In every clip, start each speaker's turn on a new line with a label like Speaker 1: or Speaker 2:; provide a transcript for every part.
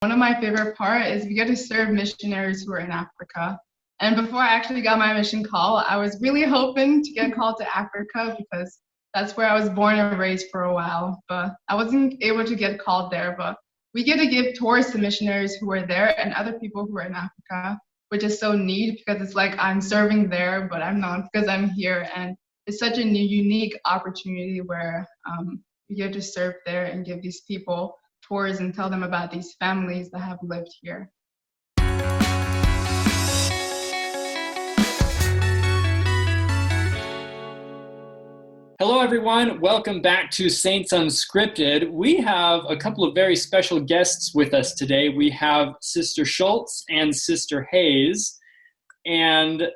Speaker 1: One of my favorite part is we get to serve missionaries who are in Africa. And before I actually got my mission call, I was really hoping to get called to Africa because that's where I was born and raised for a while. But I wasn't able to get called there. But we get to give tours to missionaries who are there and other people who are in Africa, which is so neat because it's like I'm serving there, but I'm not because I'm here. And it's such a unique opportunity where we get to serve there and give these people tours and tell them about these families that have lived here.
Speaker 2: Hello, everyone. Welcome back to Saints Unscripted. We have a couple of very special guests with us today. We have Sister Schultz and Sister Hayes. And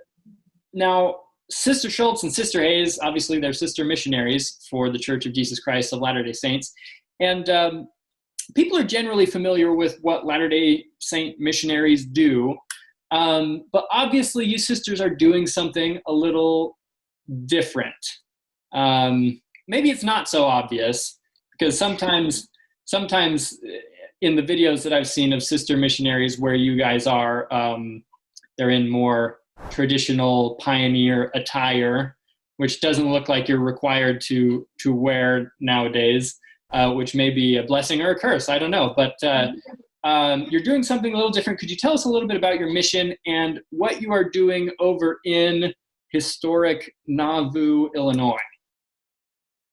Speaker 2: now, Sister Schultz and Sister Hayes, obviously, they're sister missionaries for the Church of Jesus Christ of Latter-day Saints. And people are generally familiar with what Latter-day Saint missionaries do. But obviously, you sisters are doing something a little different. Maybe it's not so obvious because sometimes in the videos that I've seen of sister missionaries where you guys are, they're in more traditional pioneer attire, which doesn't look like you're required to wear nowadays, which may be a blessing or a curse. I don't know, but you're doing something a little different. Could you tell us a little bit about your mission and what you are doing over in historic Nauvoo, Illinois?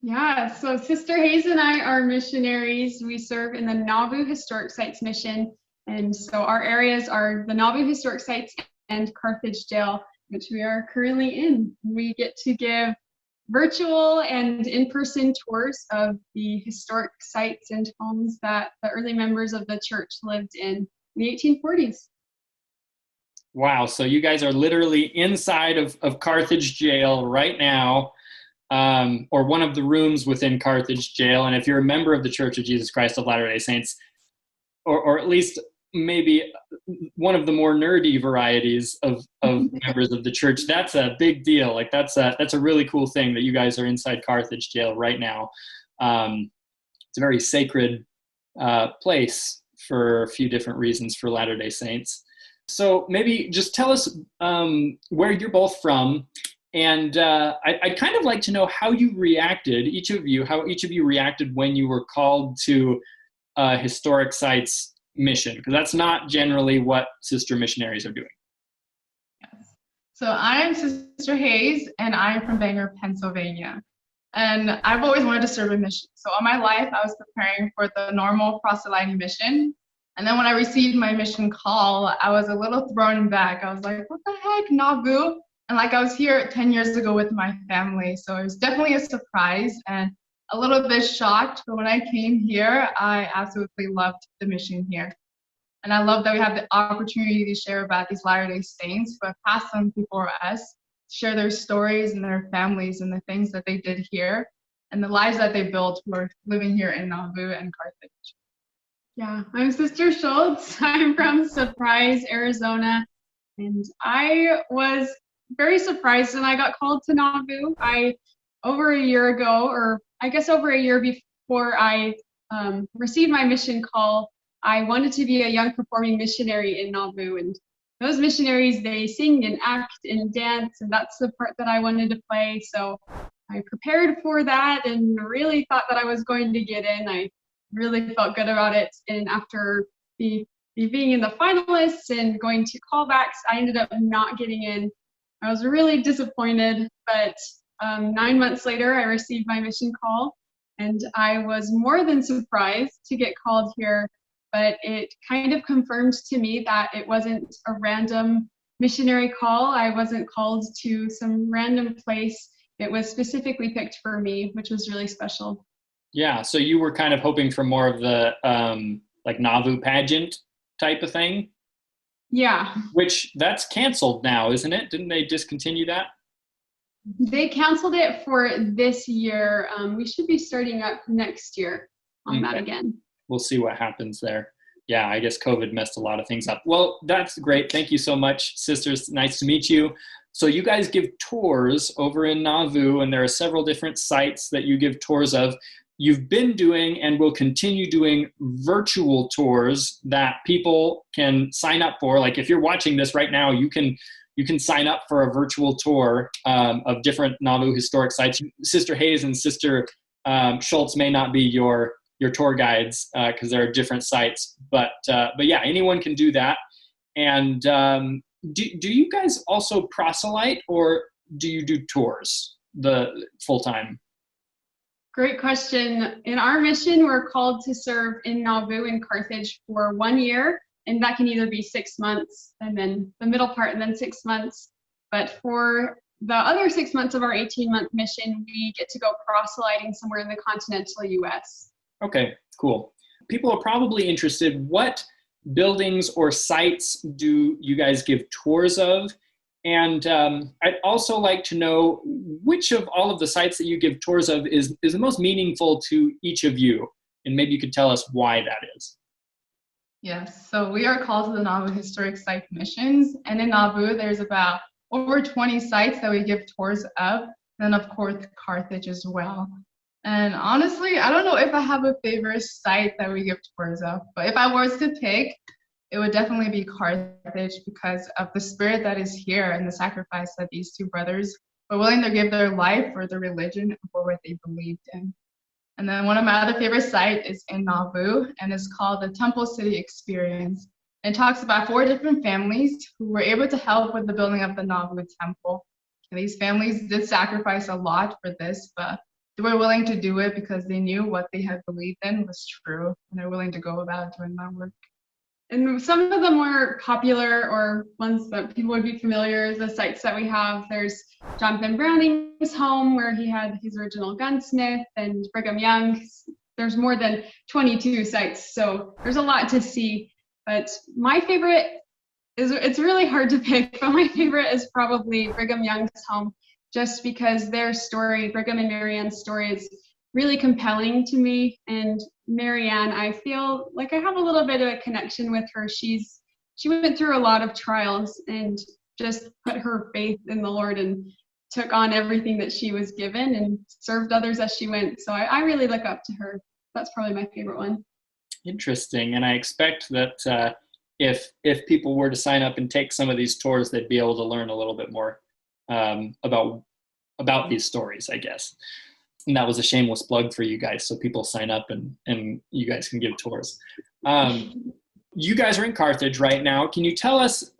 Speaker 3: Yeah, so Sister Hayes and I are missionaries. We serve in the Nauvoo Historic Sites mission. And so our areas are the Nauvoo Historic Sites and Carthage Jail, which we are currently in. We get to give virtual and in-person tours of the historic sites and homes that the early members of the church lived in the 1840s.
Speaker 2: Wow, so you guys are literally inside of Carthage Jail right now. Or one of the rooms within Carthage Jail. And if you're a member of the Church of Jesus Christ of Latter-day Saints, or at least maybe one of the more nerdy varieties of members of the church, that's a big deal. Like that's a really cool thing that you guys are inside Carthage Jail right now. It's a very sacred place for a few different reasons for Latter-day Saints. So maybe just tell us where you're both from. And I'd kind of like to know how you reacted, how each of you reacted when you were called to a historic sites mission, because that's not generally what sister missionaries are doing.
Speaker 1: Yes. So I am Sister Hayes, and I am from Bangor, Pennsylvania. And I've always wanted to serve a mission. So all my life, I was preparing for the normal proselyting mission. And then when I received my mission call, I was a little thrown back. I was like, what the heck, Nauvoo? And like I was here 10 years ago with my family, so it was definitely a surprise and a little bit shocked. But when I came here, I absolutely loved the mission here. And I love that we have the opportunity to share about these Latter-day Saints who have passed on before us, share their stories and their families and the things that they did here and the lives that they built who are living here in Nauvoo and Carthage.
Speaker 3: Yeah, I'm Sister Schultz. I'm from Surprise, Arizona. And I was very surprised when I got called to Nauvoo. Over a year ago, or I guess over a year before I received my mission call, I wanted to be a young performing missionary in Nauvoo. And those missionaries, they sing and act and dance, and that's the part that I wanted to play. So I prepared for that and really thought that I was going to get in. I really felt good about it. And after being in the finalists and going to callbacks, I ended up not getting in. I was really disappointed, but 9 months later, I received my mission call, and I was more than surprised to get called here, but it kind of confirmed to me that it wasn't a random missionary call. I wasn't called to some random place. It was specifically picked for me, which was really special.
Speaker 2: Yeah, so you were kind of hoping for more of the like Nauvoo pageant type of thing?
Speaker 3: Yeah.
Speaker 2: Which that's canceled now, isn't it? Didn't they discontinue that?
Speaker 3: They canceled it for this year. We should be starting up next year on that again.
Speaker 2: We'll see what happens there. Yeah, I guess COVID messed a lot of things up. Well, that's great. Thank you so much, sisters. Nice to meet you. So you guys give tours over in Nauvoo, and there are several different sites that you give tours of. you've been doing and will continue doing virtual tours that people can sign up for. Like if you're watching this right now, you can sign up for a virtual tour of different Nauvoo historic sites. Sister Hayes and Sister Schultz may not be your tour guides because there are different sites, but yeah, anyone can do that. And do you guys also proselyte, or do you do tours the full time?
Speaker 3: Great question. In our mission, we're called to serve in Nauvoo in Carthage for 1 year, and that can either be 6 months and then the middle part and then 6 months. But for the other 6 months of our 18-month mission, we get to go proselyting somewhere in the continental US.
Speaker 2: Okay, cool. People are probably interested, what buildings or sites do you guys give tours of? And I'd also like to know which of all of the sites that you give tours of is the most meaningful to each of you. And maybe you could tell us why that is.
Speaker 1: Yes, so we are called to the Nauvoo Historic Site Missions. And in Nauvoo, there's about over 20 sites that we give tours of. And of course, Carthage as well. And honestly, I don't know if I have a favorite site that we give tours of, but if I was to pick, it would definitely be Carthage because of the spirit that is here and the sacrifice that these two brothers were willing to give their life for their religion and for what they believed in. And then one of my other favorite sites is in Nauvoo, and it's called the Temple City Experience. It talks about 4 different families who were able to help with the building of the Nauvoo Temple. And these families did sacrifice a lot for this, but they were willing to do it because they knew what they had believed in was true, and they're willing to go about doing that work.
Speaker 3: And some of the more popular or ones that people would be familiar, the sites that we have, there's Jonathan Browning's home where he had his original gunsmith, and Brigham Young. There's more than 22 sites, so there's a lot to see. But my favorite it's really hard to pick, but my favorite is probably Brigham Young's home, just because their story, Brigham and Marianne's story, is really compelling to me. And Marianne, I feel like I have a little bit of a connection with her. She went through a lot of trials and just put her faith in the Lord and took on everything that she was given and served others as she went. So I really look up to her. That's probably my favorite one. Interesting.
Speaker 2: And I expect that if people were to sign up and take some of these tours, they'd be able to learn a little bit more about these stories, I guess. And that was a shameless plug for you guys, so people sign up and you guys can give tours. You guys are in Carthage right now. Can you tell us,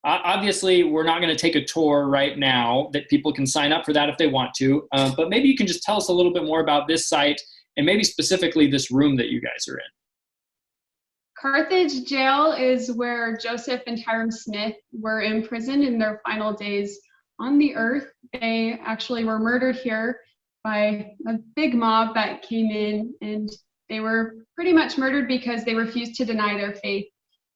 Speaker 2: obviously we're not going to take a tour right now, that people can sign up for that if they want to, but maybe you can just tell us a little bit more about this site and maybe specifically this room that you guys are in.
Speaker 3: Carthage Jail is where Joseph and Hyrum Smith were imprisoned in their final days on the earth. They actually were murdered here by a big mob that came in, and they were pretty much murdered because they refused to deny their faith.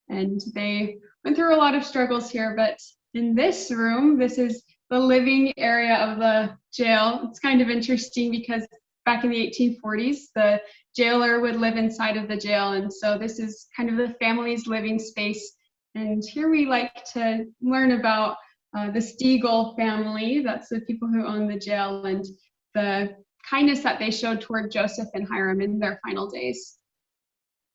Speaker 3: And they went through a lot of struggles here, but in this room, this is the living area of the jail. It's kind of interesting because back in the 1840s, the jailer would live inside of the jail, and so this is kind of the family's living space. And here we like to learn about the Stiegel family. That's the people who own the jail, and the kindness that they showed toward Joseph and Hyrum in their final days.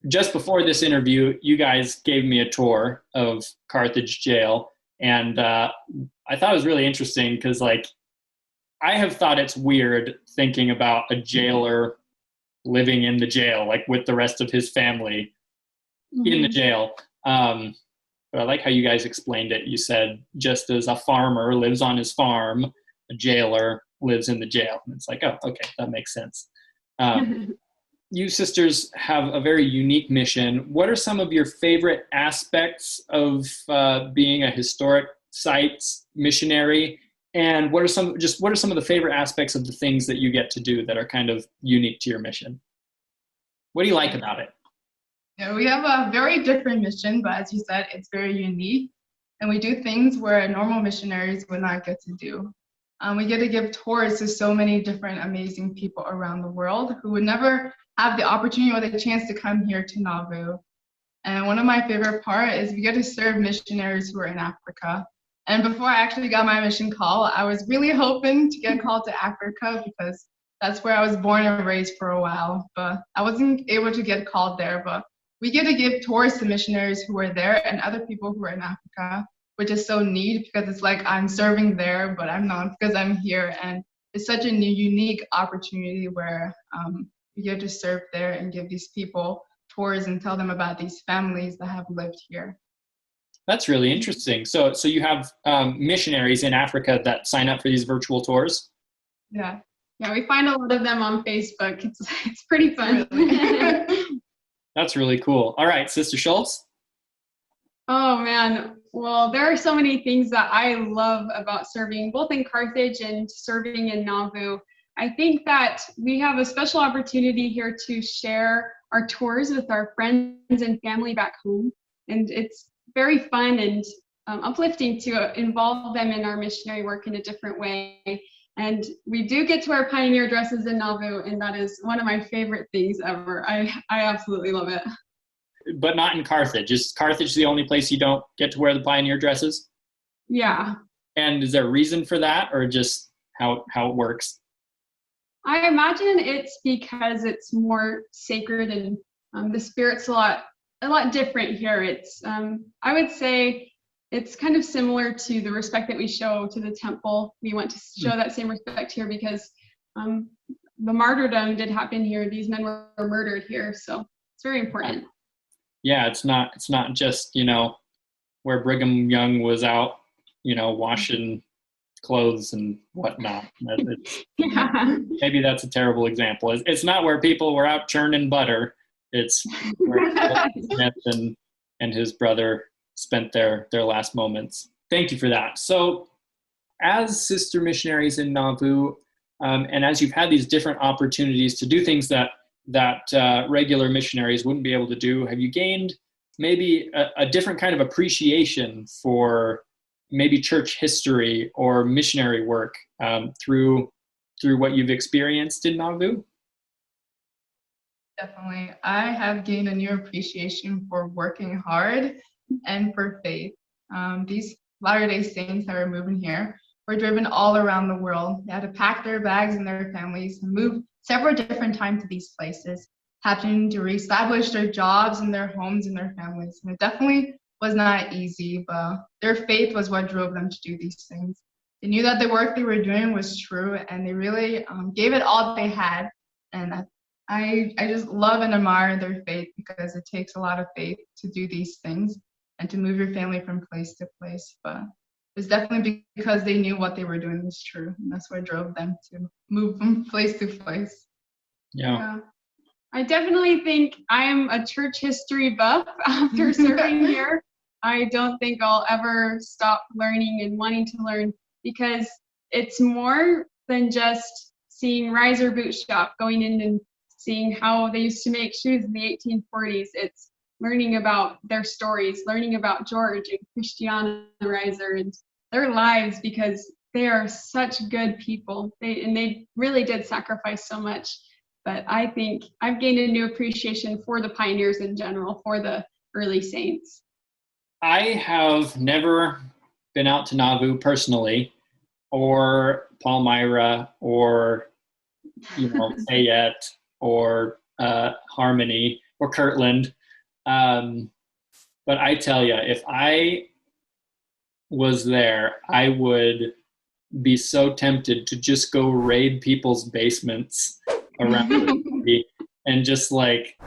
Speaker 2: Just before this interview, you guys gave me a tour of Carthage Jail, and I thought it was really interesting because, like, I have thought it's weird thinking about a jailer living in the jail, like with the rest of his family in the jail. But I like how you guys explained it. You said just as a farmer lives on his farm, a jailer lives in the jail. And it's like, oh, okay, that makes sense. You sisters have a very unique mission. What are some of your favorite aspects of being a historic sites missionary? And what are some of the favorite aspects of the things that you get to do that are kind of unique to your mission? What do you like about it?
Speaker 1: Yeah, we have a very different mission, but as you said, it's very unique. And we do things where normal missionaries would not get to do. We get to give tours to so many different amazing people around the world who would never have the opportunity or the chance to come here to Nauvoo. And one of my favorite part is we get to serve missionaries who are in Africa. And before I actually got my mission call, I was really hoping to get called to Africa because That's where I was born and raised for a while, but I wasn't able to get called there. But we get to give tours to missionaries who are there and other people who are in Africa, which is so neat because it's like I'm serving there, but I'm not because I'm here. And it's such a new, unique opportunity where you get to serve there and give these people tours and tell them about these families that have lived here.
Speaker 2: That's really interesting. So you have missionaries in Africa that sign up for these virtual tours?
Speaker 1: Yeah.
Speaker 3: Yeah, we find a lot of them on Facebook. It's pretty fun.
Speaker 1: Really.
Speaker 2: That's really cool. All right, Sister Schultz?
Speaker 3: Oh, man. Well, there are so many things that I love about serving, both in Carthage and serving in Nauvoo. I think that we have a special opportunity here to share our tours with our friends and family back home. And it's very fun and uplifting to involve them in our missionary work in a different way. And we do get to wear pioneer dresses in Nauvoo, and that is one of my favorite things ever. I absolutely love it.
Speaker 2: But not in Carthage. Is Carthage the only place you don't get to wear the pioneer dresses?
Speaker 3: Yeah.
Speaker 2: And is there a reason for that, or just how it works?
Speaker 3: I imagine it's because it's more sacred and the spirit's a lot different here. It's I would say it's kind of similar to the respect that we show to the temple. We want to show that same respect here because the martyrdom did happen here. These men were murdered here, so it's very important.
Speaker 2: Yeah, it's not just, where Brigham Young was out, washing clothes and whatnot.
Speaker 3: Yeah.
Speaker 2: Maybe that's a terrible example. It's not where people were out churning butter. It's where Smith and his brother spent their last moments. Thank you for that. So as sister missionaries in Nauvoo, and as you've had these different opportunities to do things that regular missionaries wouldn't be able to do, have you gained maybe a different kind of appreciation for maybe church history or missionary work through what you've experienced in Nauvoo?
Speaker 1: Definitely. I have gained a new appreciation for working hard and for faith. These Latter-day Saints that were moving here were driven all around the world. They had to pack their bags and their families and move several different times to these places, having to reestablish their jobs and their homes and their families. And it definitely was not easy, but their faith was what drove them to do these things. They knew that the work they were doing was true, and they really gave it all they had. And I just love and admire their faith because it takes a lot of faith to do these things and to move your family from place to place. But it's definitely because they knew what they were doing was true, and that's what drove them to move from place to place.
Speaker 2: Yeah.
Speaker 3: I definitely think I am a church history buff after serving here. I don't think I'll ever stop learning and wanting to learn because it's more than just seeing Riser Boot Shop, going in and seeing how they used to make shoes in the 1840s. It's learning about their stories, learning about George and Christiana Riser and their lives because they are such good people. They really did sacrifice so much. But I think I've gained a new appreciation for the pioneers in general, for the early saints.
Speaker 2: I have never been out to Nauvoo personally, or Palmyra, or Fayette, or Harmony, or Kirtland. But I tell you, if I was there, I would be so tempted to just go raid people's basements around the city and just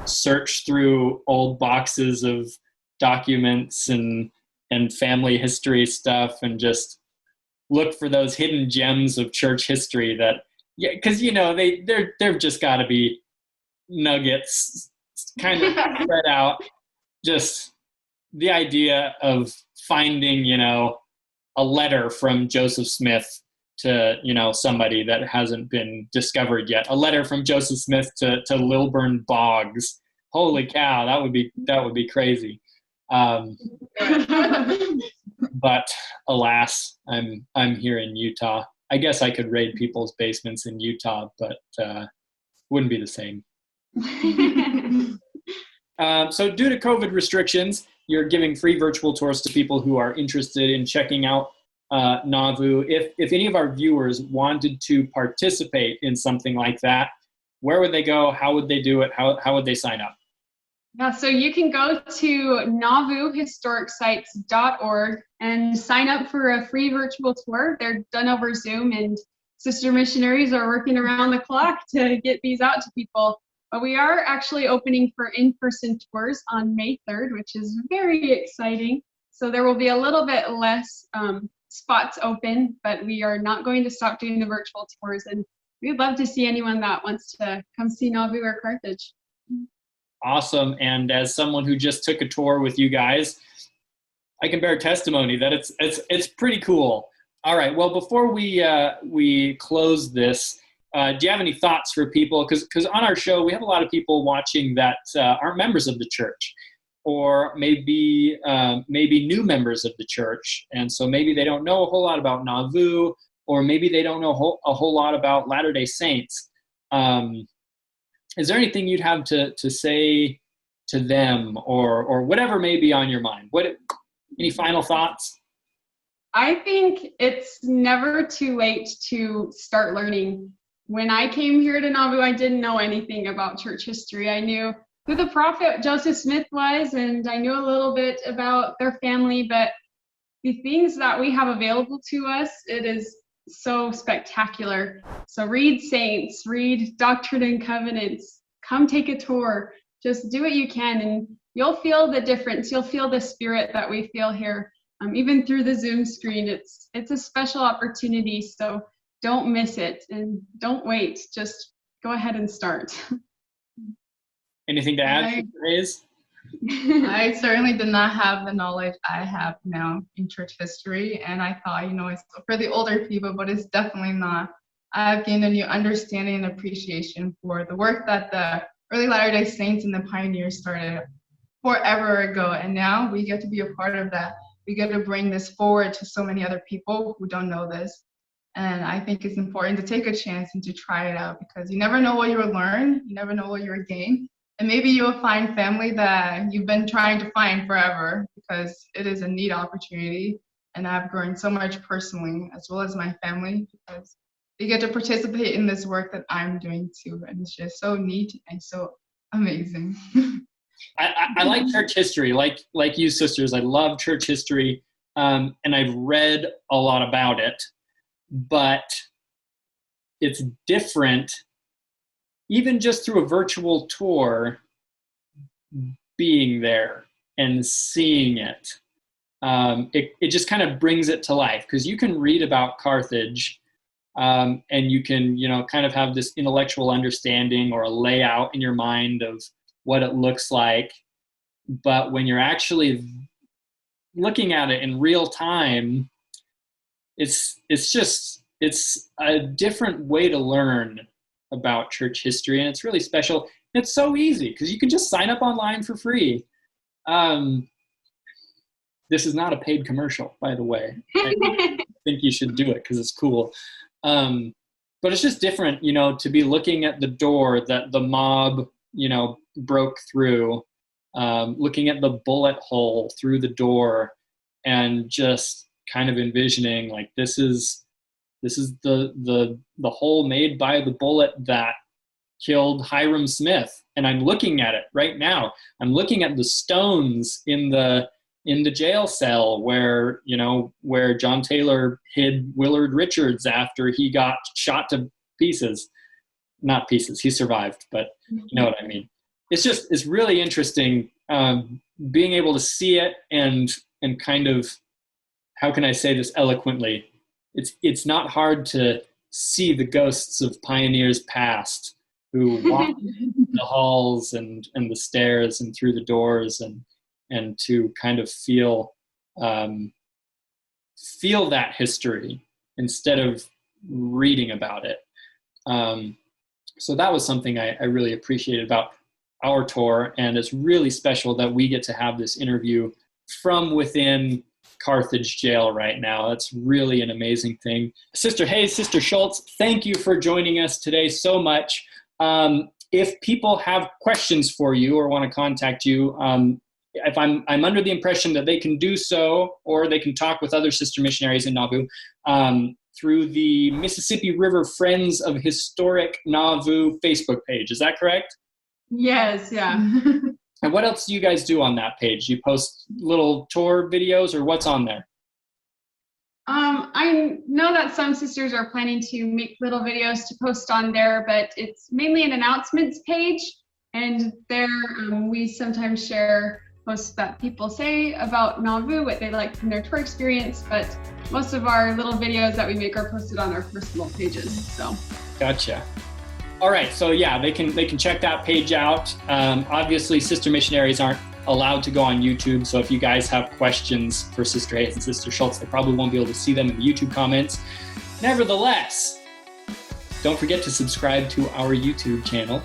Speaker 2: search through old boxes of documents and family history stuff and just look for those hidden gems of church history because they've just got to be nuggets kind of spread out. Just the idea of finding a letter from Joseph Smith to somebody that hasn't been discovered yet, a letter from Joseph Smith to Lilburn Boggs. Holy cow, that would be crazy. But alas, I'm here in Utah. I guess I could raid people's basements in Utah, but wouldn't be the same. So due to COVID restrictions, you're giving free virtual tours to people who are interested in checking out Nauvoo. If any of our viewers wanted to participate in something like that, where would they go? How would they do it? How would they sign up?
Speaker 3: Yeah, so you can go to nauvoohistoricsites.org and sign up for a free virtual tour. They're done over Zoom, and Sister Missionaries are working around the clock to get these out to people. But we are actually opening for in-person tours on May 3rd, which is very exciting. So there will be a little bit less spots open, but we are not going to stop doing the virtual tours. And we'd love to see anyone that wants to come see Nauvoo or Carthage.
Speaker 2: Awesome. And as someone who just took a tour with you guys, I can bear testimony that it's pretty cool. All right. Well, before we close this, do you have any thoughts for people? Because on our show, we have a lot of people watching that aren't members of the church, or maybe new members of the church. And so maybe they don't know a whole lot about Nauvoo, or maybe they don't know a whole lot about Latter-day Saints. Is there anything you'd have to say to them, or whatever may be on your mind? Any final thoughts?
Speaker 3: I think it's never too late to start learning. When I came here to Nauvoo, I didn't know anything about church history. I knew who the prophet Joseph Smith was, and I knew a little bit about their family, but the things that we have available to us, it is so spectacular. So read Saints, read Doctrine and Covenants, come take a tour, just do what you can, and you'll feel the difference. You'll feel the spirit that we feel here. Even through the Zoom screen, it's a special opportunity, so don't miss it and don't wait. Just go ahead and start.
Speaker 2: Anything to add, Hayes?
Speaker 1: I certainly did not have the knowledge I have now in church history, and I thought, it's for the older people, but it's definitely not. I've gained a new understanding and appreciation for the work that the early Latter-day Saints and the pioneers started forever ago, and now we get to be a part of that. We get to bring this forward to so many other people who don't know this. And I think it's important to take a chance and to try it out, because you never know what you'll learn, you never know what you'll gain. And maybe you'll find family that you've been trying to find forever, because it is a neat opportunity. And I've grown so much personally, as well as my family, because they get to participate in this work that I'm doing too. And it's just so neat and so amazing.
Speaker 2: I like church history, like you sisters. I love church history, and I've read a lot about it, but it's different, even just through a virtual tour, being there and seeing it. It just kind of brings it to life, because you can read about Carthage, and you can, kind of have this intellectual understanding or a layout in your mind of what it looks like. But when you're actually looking at it in real time, it's a different way to learn about church history, and it's really special. It's so easy, because you can just sign up online for free. This is not a paid commercial, by the way. I think you should do it because it's cool. But it's just different, to be looking at the door that the mob, broke through, looking at the bullet hole through the door, and just kind of envisioning, like, this is the hole made by the bullet that killed Hyrum Smith. And I'm looking at it right now. I'm looking at the stones in the jail cell where John Taylor hid Willard Richards after he got shot to pieces. Not pieces, he survived, but you know what I mean. It's really interesting, being able to see it and kind of, how can I say this eloquently? It's not hard to see the ghosts of pioneers past who walked the halls and the stairs and through the doors, and to kind of feel that history instead of reading about it. So that was something I really appreciated about our tour, and it's really special that we get to have this interview from within Carthage Jail right now. That's really an amazing thing. Sister Hayes, Sister Schultz, thank you for joining us today so much. If people have questions for you or want to contact you, if I'm under the impression that they can do so, or they can talk with other sister missionaries in Nauvoo through the Mississippi River Friends of Historic Nauvoo Facebook page. Is that correct?
Speaker 3: Yes, yeah.
Speaker 2: And what else do you guys do on that page? You post little tour videos, or what's on there?
Speaker 3: I know that some sisters are planning to make little videos to post on there, but it's mainly an announcements page. And there we sometimes share posts that people say about Nauvoo, what they like from their tour experience, but most of our little videos that we make are posted on our personal pages. So. Gotcha.
Speaker 2: All right, so yeah, they can check that page out. Obviously, sister missionaries aren't allowed to go on YouTube, so if you guys have questions for Sister Hayes and Sister Schultz, they probably won't be able to see them in the YouTube comments. Nevertheless, don't forget to subscribe to our YouTube channel,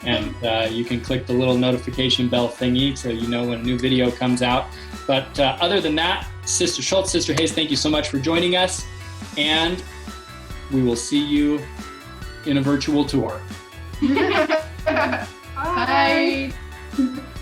Speaker 2: and you can click the little notification bell thingy so you know when a new video comes out. But other than that, Sister Schultz, Sister Hayes, thank you so much for joining us, and we will see you in a virtual tour.
Speaker 3: Bye.